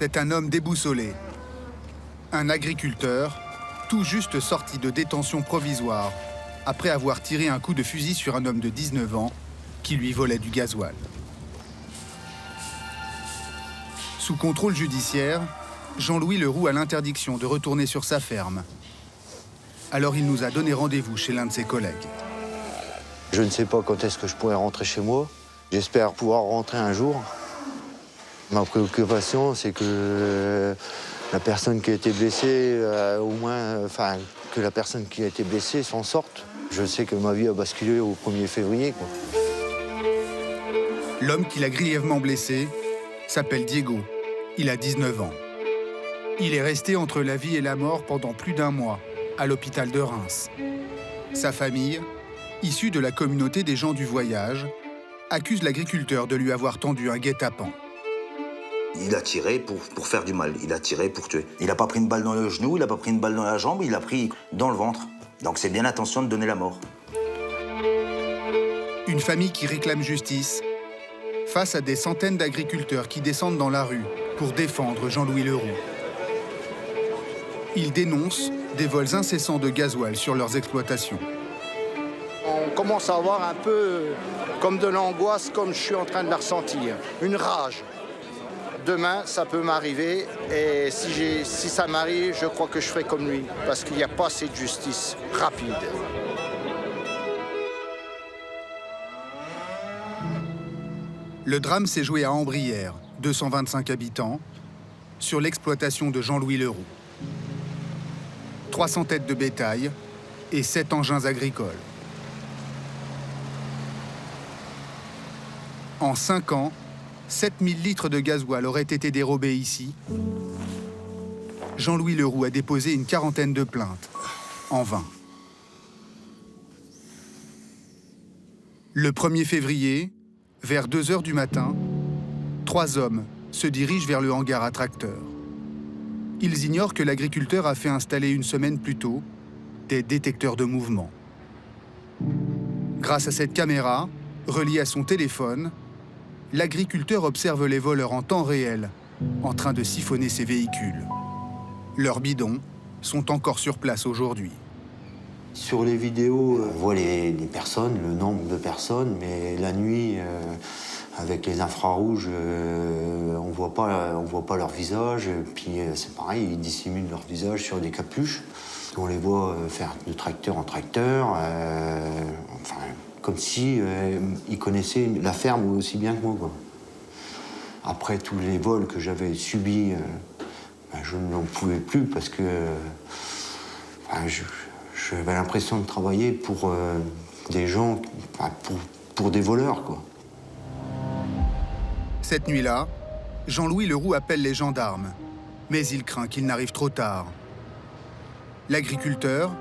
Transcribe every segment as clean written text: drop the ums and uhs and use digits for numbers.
c'est un homme déboussolé. Un agriculteur, tout juste sorti de détention provisoire, après avoir tiré un coup de fusil sur un homme de 19 ans qui lui volait du gasoil. Sous contrôle judiciaire, Jean-Louis Leroux a l'interdiction de retourner sur sa ferme. Alors il nous a donné rendez-vous chez l'un de ses collègues. Je ne sais pas quand est-ce que je pourrai rentrer chez moi. J'espère pouvoir rentrer un jour. Ma préoccupation, c'est que la personne qui a été blessée, au moins, que la personne qui a été blessée s'en sorte. Je sais que ma vie a basculé au 1er février, quoi. L'homme qui l'a grièvement blessé s'appelle Diego. Il a 19 ans. Il est resté entre la vie et la mort pendant plus d'1 mois, à l'hôpital de Reims. Sa famille, issue de la communauté des gens du voyage, accuse l'agriculteur de lui avoir tendu un guet-apens. Il a tiré pour faire du mal, il a tiré pour tuer. Il n'a pas pris une balle dans le genou, il n'a pas pris une balle dans la jambe, il a pris dans le ventre. Donc c'est bien l'intention de donner la mort. Une famille qui réclame justice face à des centaines d'agriculteurs qui descendent dans la rue pour défendre Jean-Louis Leroux. Ils dénoncent des vols incessants de gasoil sur leurs exploitations. On commence à avoir un peu comme de l'angoisse, comme je suis en train de la ressentir. Une rage. Demain, ça peut m'arriver et si ça m'arrive, je crois que je ferai comme lui parce qu'il n'y a pas assez de justice rapide. Le drame s'est joué à Ambrières, 225 habitants, sur l'exploitation de Jean-Louis Leroux. 300 têtes de bétail et 7 engins agricoles. En 5 ans, 7000 litres de gasoil auraient été dérobés ici. Jean-Louis Leroux a déposé une 40aine de plaintes, en vain. Le 1er février, vers 2 h du matin, 3 hommes se dirigent vers le hangar à tracteurs. Ils ignorent que l'agriculteur a fait installer une semaine plus tôt des détecteurs de mouvement. Grâce à cette caméra, reliée à son téléphone, l'agriculteur observe les voleurs en temps réel, en train de siphonner ses véhicules. Leurs bidons sont encore sur place aujourd'hui. Sur les vidéos, on voit les personnes, le nombre de personnes, mais la nuit, avec les infrarouges, on voit pas leur visage. Puis c'est pareil, ils dissimulent leur visage sur des capuches. On les voit faire de tracteur en tracteur, comme si ils connaissaient la ferme aussi bien que moi, quoi. Après tous les vols que j'avais subis, je n'en pouvais plus parce que j'avais l'impression de travailler pour des gens, pour des voleurs, quoi. Cette nuit-là, Jean-Louis Leroux appelle les gendarmes, mais il craint qu'il n'arrive trop tard. L'agriculteur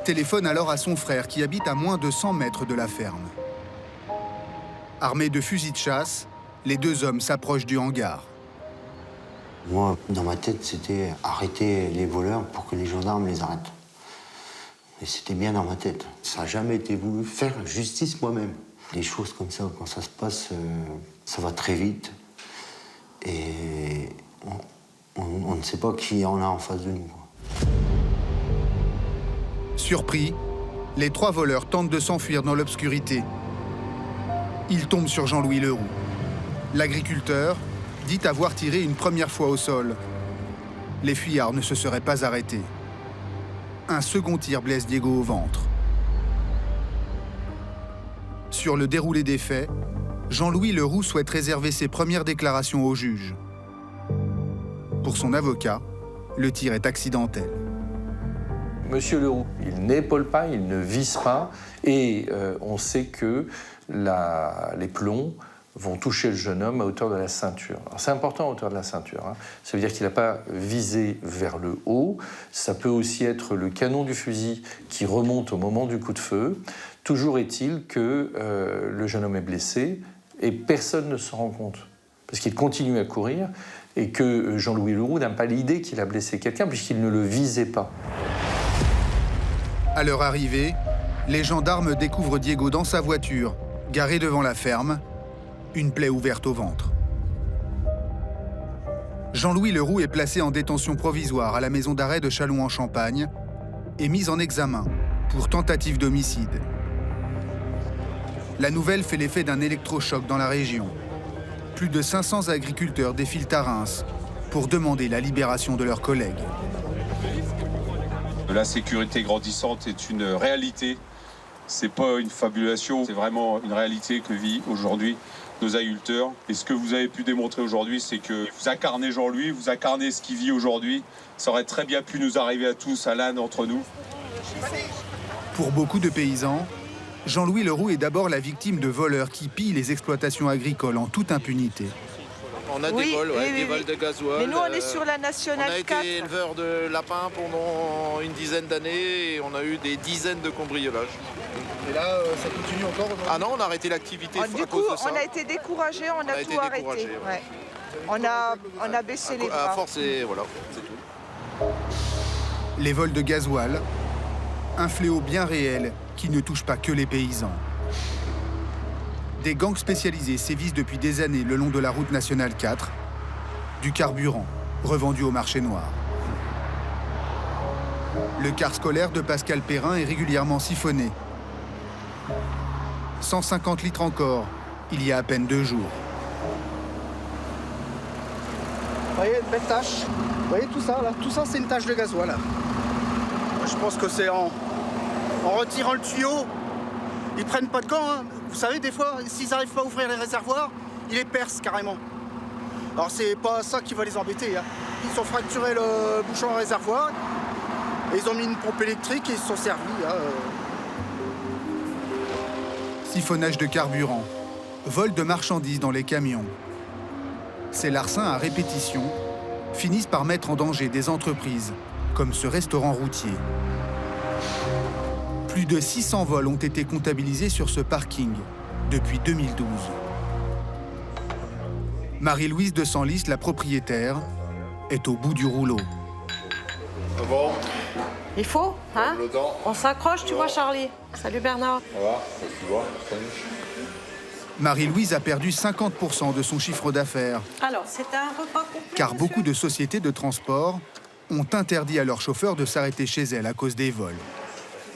téléphone alors à son frère qui habite à moins de 100 mètres de la ferme. Armés de fusils de chasse, les 2 hommes s'approchent du hangar. Moi, dans ma tête, c'était arrêter les voleurs pour que les gendarmes les arrêtent. Et c'était bien dans ma tête. Ça n'a jamais été voulu faire justice moi-même. Des choses comme ça, quand ça se passe, ça va très vite. Et on ne sait pas qui en a en face de nous, quoi. Surpris, les 3 voleurs tentent de s'enfuir dans l'obscurité. Ils tombent sur Jean-Louis Leroux. L'agriculteur dit avoir tiré une première fois au sol. Les fuyards ne se seraient pas arrêtés. Un second tir blesse Diego au ventre. Sur le déroulé des faits, Jean-Louis Leroux souhaite réserver ses premières déclarations au juge. Pour son avocat, le tir est accidentel. Monsieur Leroux, il n'épaule pas, il ne vise pas, et on sait que les plombs vont toucher le jeune homme à hauteur de la ceinture. Alors c'est important à hauteur de la ceinture, hein. Ça veut dire qu'il n'a pas visé vers le haut. Ça peut aussi être le canon du fusil qui remonte au moment du coup de feu. Toujours est-il que le jeune homme est blessé et personne ne s'en rend compte. Parce qu'il continue à courir et que Jean-Louis Leroux n'a pas l'idée qu'il a blessé quelqu'un puisqu'il ne le visait pas. À leur arrivée, les gendarmes découvrent Diego dans sa voiture, garée devant la ferme, une plaie ouverte au ventre. Jean-Louis Leroux est placé en détention provisoire à la maison d'arrêt de Châlons-en-Champagne et mis en examen pour tentative d'homicide. La nouvelle fait l'effet d'un électrochoc dans la région. Plus de 500 agriculteurs défilent à Reims pour demander la libération de leurs collègues. L'insécurité grandissante est une réalité. C'est pas une fabulation, c'est vraiment une réalité que vit aujourd'hui nos agriculteurs. Et ce que vous avez pu démontrer aujourd'hui, c'est que vous incarnez Jean-Louis, vous incarnez ce qu'il vit aujourd'hui. Ça aurait très bien pu nous arriver à tous, à l'un d'entre nous. Pour beaucoup de paysans, Jean-Louis Leroux est d'abord la victime de voleurs qui pillent les exploitations agricoles en toute impunité. On a des vols, des vols de gasoil. Mais nous, on est sur la Nationale 4. On a été éleveur de lapins pendant une dizaine d'années et on a eu des dizaines de cambriolages. Et là, ça continue encore aujourd'hui ? Ah non, on a arrêté l'activité à Du coup, cause de ça. on a été découragés, on a tout arrêté. Ouais. On a baissé les bras. À force, et voilà, c'est tout. Les vols de gasoil, un fléau bien réel qui ne touche pas que les paysans. Des gangs spécialisés sévissent depuis des années le long de la route nationale 4, du carburant revendu au marché noir. Le car scolaire de Pascal Perrin est régulièrement siphonné. 150 litres encore, il y a à peine 2 jours. Vous voyez, une belle tache. Vous voyez tout ça, là ? Tout ça, c'est une tache de gasoil. Là. Je pense que c'est en retirant le tuyau. Ils prennent pas de gants. Hein. Vous savez, des fois, s'ils n'arrivent pas à ouvrir les réservoirs, ils les percent carrément. Alors, c'est pas ça qui va les embêter. Hein. Ils ont fracturé le bouchon à réservoir. Et ils ont mis une pompe électrique et ils se sont servis. Hein. Siphonnage de carburant, vol de marchandises dans les camions. Ces larcins à répétition finissent par mettre en danger des entreprises, comme ce restaurant routier. Plus de 600 vols ont été comptabilisés sur ce parking depuis 2012. Marie-Louise de Senlis, la propriétaire, est au bout du rouleau. Bon, Il faut, hein? On s'accroche, tu vois, Charlie. Salut Bernard. ça va, tu vois, salut. Marie-Louise a perdu 50% de son chiffre d'affaires, Alors, c'est un repas complet. car monsieur beaucoup de sociétés de transport ont interdit à leurs chauffeurs de s'arrêter chez elles à cause des vols.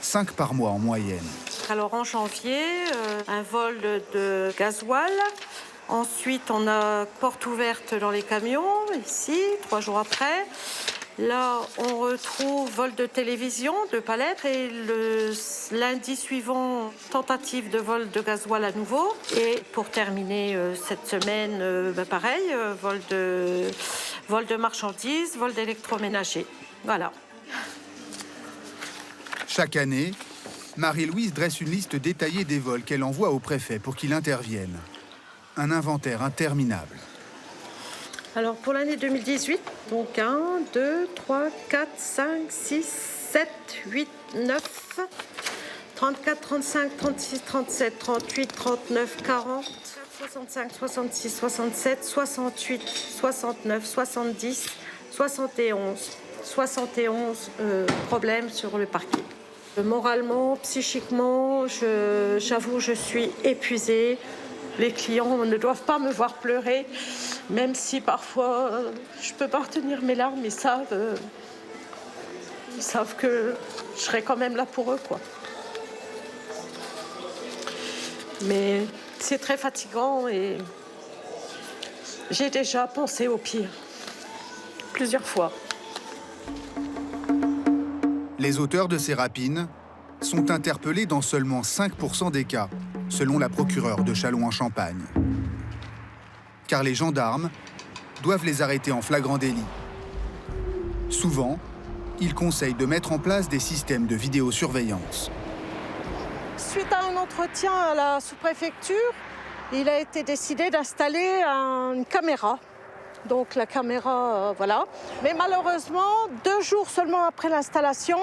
5 par mois en moyenne. Alors, en janvier, un vol de gasoil. Ensuite, on a porte ouverte dans les camions, ici, 3 jours après. Là, on retrouve vol de télévision, de palettes. Et le lundi suivant, tentative de vol de gasoil à nouveau. Et pour terminer cette semaine, pareil, vol de marchandises, vol d'électroménager. Voilà. Chaque année, Marie-Louise dresse une liste détaillée des vols qu'elle envoie au préfet pour qu'il intervienne. Un inventaire interminable. Alors, pour l'année 2018, donc 1, 2, 3, 4, 5, 6, 7, 8, 9, 34, 35, 36, 37, 38, 39, 40, 65, 66, 67, 68, 69, 70, 71 problèmes sur le parking. Moralement, psychiquement, j'avoue, je suis épuisée. Les clients ne doivent pas me voir pleurer, même si parfois je ne peux pas retenir mes larmes, ils savent que je serai quand même là pour eux, quoi. Mais c'est très fatigant et j'ai déjà pensé au pire, plusieurs fois. Les auteurs de ces rapines sont interpellés dans seulement 5% des cas, selon la procureure de Châlons-en-Champagne. Car les gendarmes doivent les arrêter en flagrant délit. Souvent, ils conseillent de mettre en place des systèmes de vidéosurveillance. Suite à un entretien à la sous-préfecture, il a été décidé d'installer une caméra. Donc la caméra, voilà. Mais malheureusement, 2 jours seulement après l'installation,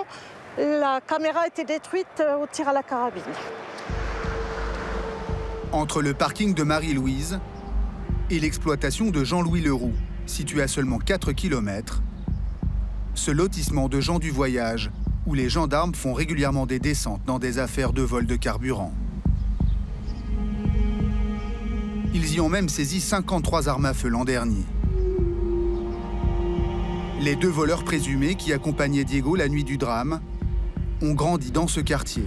la caméra a été détruite au tir à la carabine. Entre le parking de Marie-Louise et l'exploitation de Jean-Louis Leroux, situé à seulement 4 km, ce lotissement de gens du voyage où les gendarmes font régulièrement des descentes dans des affaires de vol de carburant. Ils y ont même saisi 53 armes à feu l'an dernier. Les 2 voleurs présumés qui accompagnaient Diego la nuit du drame ont grandi dans ce quartier.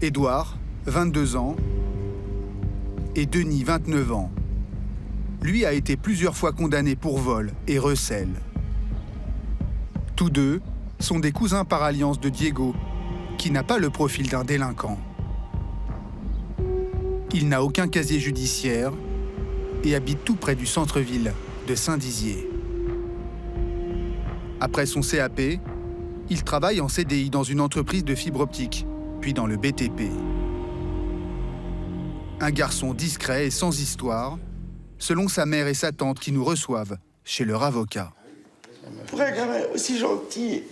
Édouard, 22 ans, et Denis, 29 ans. Lui a été plusieurs fois condamné pour vol et recel. Tous 2 sont des cousins par alliance de Diego, qui n'a pas le profil d'un délinquant. Il n'a aucun casier judiciaire et habite tout près du centre-ville de Saint-Dizier. Après son CAP, il travaille en CDI dans une entreprise de fibre optique, puis dans le BTP. Un garçon discret et sans histoire, selon sa mère et sa tante qui nous reçoivent chez leur avocat. Pour un gamin aussi gentil.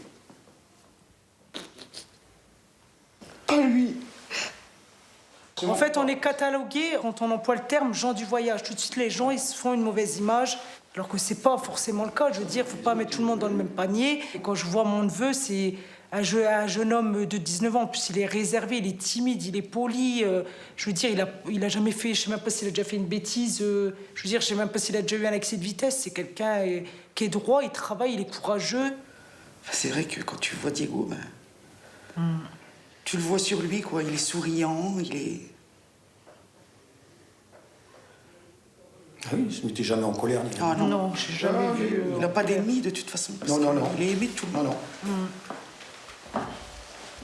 Pas lui. En fait, on est catalogué, quand on emploie le terme gens du voyage. Tout de suite, les gens, ils se font une mauvaise image, alors que c'est pas forcément le cas. Je veux dire, faut pas mettre tout le monde dans le même panier. Et quand je vois mon neveu, c'est un jeune homme de 19 ans. En plus, il est réservé, il est timide, il est poli. Je veux dire, il a jamais fait, je sais même pas s'il a déjà fait une bêtise. Je veux dire, je sais même pas s'il a déjà eu un excès de vitesse. C'est quelqu'un qui est droit, il travaille, il est courageux. Enfin, c'est vrai que quand tu vois Diego, tu le vois sur lui, quoi. Il est souriant, il est... Ah oui, il se mettait jamais en colère. Ah non, non, j'ai jamais vu. Il n'a pas d'ennemis de toute façon. Non, non, non. Il est aimé de tout le monde. Non,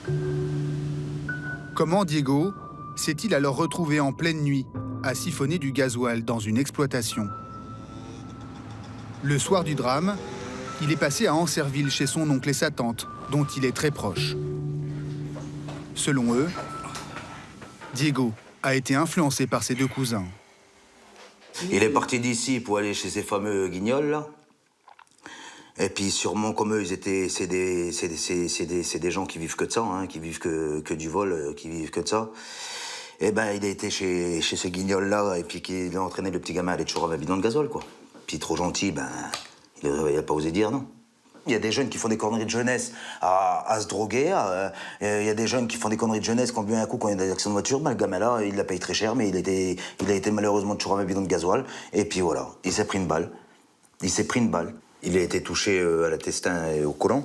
non. Comment Diego s'est-il alors retrouvé en pleine nuit à siphonner du gasoil dans une exploitation? Le soir du drame, il est passé à Ancerville chez son oncle et sa tante, dont il est très proche. Selon eux, Diego a été influencé par ses 2 cousins. Il est parti d'ici pour aller chez ces fameux guignols, là. Et puis sûrement, comme eux, c'est des gens qui vivent que de ça, hein, qui vivent que du vol, qui vivent que de ça. Et ben, il a été chez ces guignols-là, et puis il a entraîné le petit gamin à aller toujours avec un bidon de gazole, quoi. Puis trop gentil, ben, il n'a pas osé dire non. Il y a des jeunes qui font des conneries de jeunesse à se droguer. Il y a des jeunes qui font des conneries de jeunesse qui ont bu un coup quand il y a des accidents de voiture. Ben, le gamin-là, il la paye très cher, mais il a été malheureusement toujours avec un bidon de gasoil. Et puis voilà, il s'est pris une balle. Il a été touché à l'intestin et au côlon.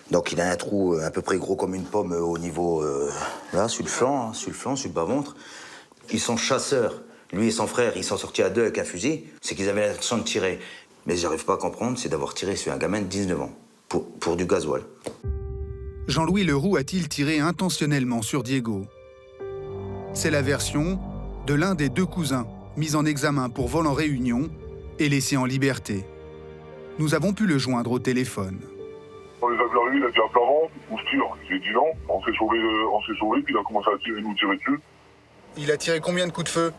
Donc il a un trou à peu près gros comme une pomme au niveau, là, sur le flanc, sur le bas-ventre. Ils sont chasseurs. Lui et son frère, ils sont sortis à 2 avec un fusil. C'est qu'ils avaient l'intention de tirer. Mais j'arrive pas à comprendre, c'est d'avoir tiré sur un gamin de 19 ans, pour du gasoil. Jean-Louis Leroux a-t-il tiré intentionnellement sur Diego? C'est la version de l'un des 2 cousins, mis en examen pour vol en réunion et laissé en liberté. Nous avons pu le joindre au téléphone. On les a vus arriver, il a dit à plat ventre, ou je tire. J'ai dit non, on s'est sauvé, puis il a commencé à tirer, nous tirer dessus. Il a tiré combien de coups de feu?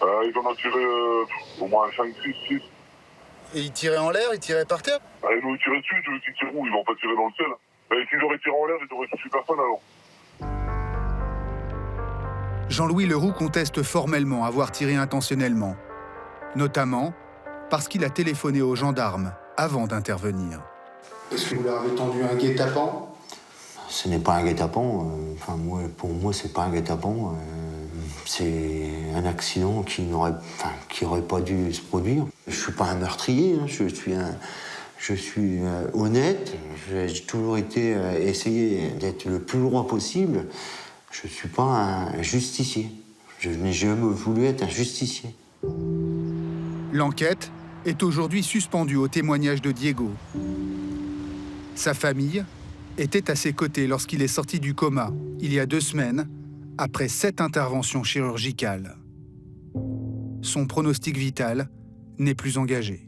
Il en a tiré au moins 5, 6, 6. Et il tirait en l'air, il tirait par terre? Ils nous tirer dessus, tu veux qu'ils tirent où? Ils vont pas tirer dans le ciel. S'ils auraient tiré en l'air, ils auraient touché personne alors. Jean-Louis Leroux conteste formellement avoir tiré intentionnellement, notamment parce qu'il a téléphoné aux gendarmes avant d'intervenir. Est-ce que vous leur avez tendu un guet-apens? Ce n'est pas un guet-apens. Pour moi, c'est pas un guet-apens. C'est un accident qui aurait pas dû se produire. Je suis pas un meurtrier, hein. Je suis honnête. J'ai toujours essayé d'être le plus droit possible. Je suis pas un justicier. Je n'ai jamais voulu être un justicier. L'enquête est aujourd'hui suspendue au témoignage de Diego. Sa famille était à ses côtés lorsqu'il est sorti du coma, il y a 2 semaines, après 7 interventions chirurgicales. Son pronostic vital n'est plus engagé.